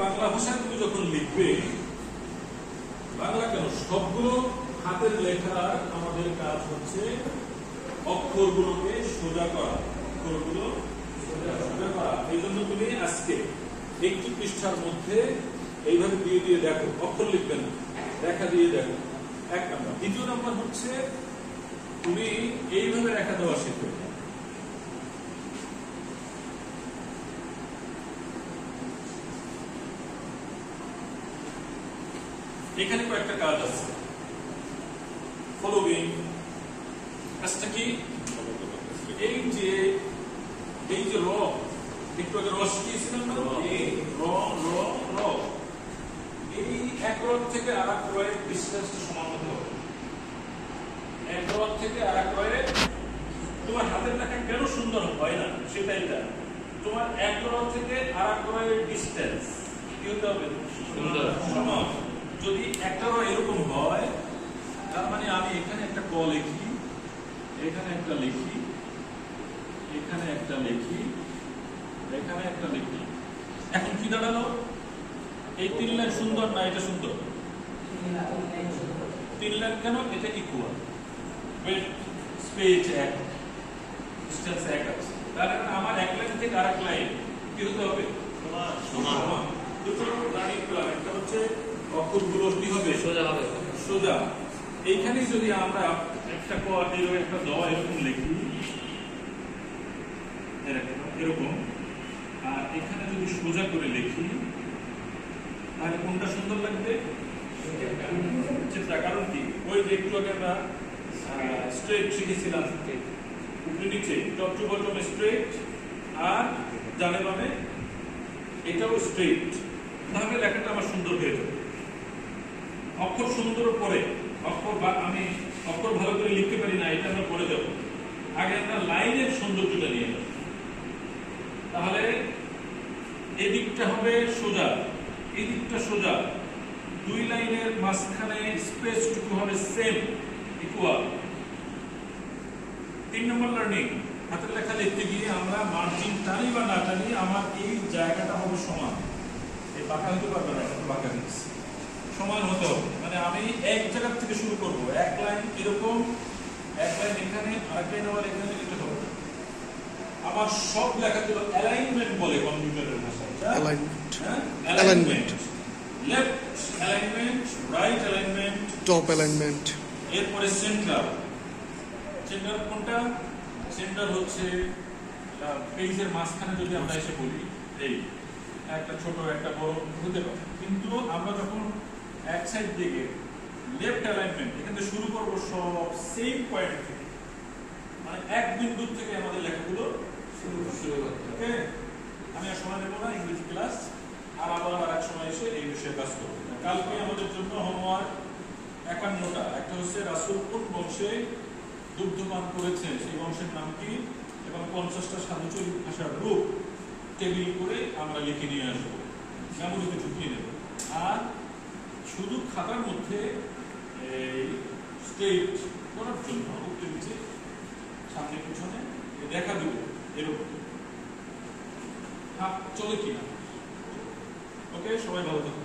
বাংলা ভাষা তুমি যখন লিখবে, বাংলা কেন সবগুলো হাতের লেখার আমাদের কাজ হচ্ছে অক্ষরগুলোকে সোজা করা, অক্ষরগুলো সোজা করা। এই জন্য তুমি আজকে একটি পৃষ্ঠার মধ্যে এইভাবে দিয়ে দিয়ে দেখো, অক্ষর লিখবে না, রেখা দিয়ে দেখো, এক নাম্বার। দ্বিতীয় নাম্বার হচ্ছে তুমি এইভাবে রেখা দেওয়া শিখবে। এখানে কয়েকটা কাজ আছে, ফলোইং কাজটা কি? এই যে র, একটু আগে র শিখিয়েছিলাম না, এই র র র, এই এক র থেকে আর এক রয়ের ডিসটেন্সটা সমান হতে হবে। এক র থেকে আর এক রয়ের, তোমার হাতের লেখা কেন সুন্দর হয় না সেটাই না, তোমার এক র থেকে আর এক রয়ের ডিসটেন্স কি হতে হবে? সমান। যদি একটা র এরকম হয়, তার মানে আমি এখানে একটা ক লিখি, এখানে একটা লিখি, এখানে একটা লিখি, এখানে একটা লিখি, এখন কি দাঁড়ালো? এই তিন লাইন সুন্দর না এটা সুন্দর? তিন লাইন কেন? এটা ইকুয়াল, স্পেস এক, ডিসটেন্স এক আছে। তার মানে আমার এক লাইন থেকে আরেক লাইন কি হতে হবে? সমান। দুটো লাইন ইকুয়াল, একটা হচ্ছে অক্ষরগুলো কি হবে? সোজা হবে, সোজা। এইখানে যদি আমরা একটা ক এরকম একটা দ এরকম লিখি, এরকম, আর এখানে যদি সোজা করে লিখি, তাহলে কোনটা সুন্দর লাগবে? সেটা কারণ কি? ওই যে একটু আগে আমরা স্ট্রেট শিখেছিলাম, উপরে নিচে টপ টু বটম স্ট্রেট, আর ডানে বামে এটাও স্ট্রেট, তাহলে লেখাটা আমার সুন্দর হয়ে যাবে। অক্ষর সুন্দর পরে অক্ষর, আমি অক্ষর ভালো করে লিখতে পারি না, এটা আমরা পরে যাব। আগে আমরা লাইনের সৌন্দর্যটা নিয়ে যাব। তাহলে এদিকটা হবে সোজা, এদিকটা সোজা, দুই লাইনের মাঝখানে স্পেসটুকু হবে সেম, ইকুয়াল। 3 নম্বর লার্নিং, হাতের লেখা লিখতে গিয়ে আমরা মার্জিন টানি বা না টানি, আমার এই জায়গাটা হবে সমান। এই বাঁকা হতে পারবে না, এটা বাঁকা দিচ্ছি, সমান হতে হবে। মানে আমি এক জায়গা থেকে শুরু করব, এক লাইন এরকম, এক লাইন এখানে, আরেক লাইন আবার এখানে, এটা হবে। আমার সব লেখাগুলো অ্যালাইনমেন্ট বলে কম্পিউটারের ভাষায়, alignment, left alignment, right alignment, top alignment, এরপরে সেন্টার। সেন্টার কোনটা? সেন্টার হচ্ছে পেজের মাঝখানে যদি আমরা এসে বলি, এই একটা ছোট একটা বড় হতে পারে, কিন্তু আমরা যখন এক সাইড দিকে লেফট অ্যালাইনমেন্ট, এখানে শুরু করব সব সেম পয়েন্ট থেকে, মানে এক বিন্দু থেকে আমাদের লেখাগুলো শুরু করতে হবে। আমি আর সময় নেব না, ইংরেজি ক্লাস, আর আবার আরেক সময় এসে এই বিষয়ে কাজ করব। কালকে আমাদের জন্য হোমওয়ার্ক 51টা। একটা হচ্ছে রাসূল কোন বংশে দুগ্ধপান করেছেন, সেই বংশের নাম কি, এবং 50টা সাধুচরিত ভাষার রূপ টেবিল করে আমরা লিখে নিয়ে আসবো, মেমোরিতে ঢুকিয়ে নেব। আর শুধু খাতার মধ্যে এই স্টেট করার জন্য উপরে নিচে সামনে পিছনে দেখা দেবো, এরকম হাত চলে কিনা। ওকে, সবাই ভালো থাকবে।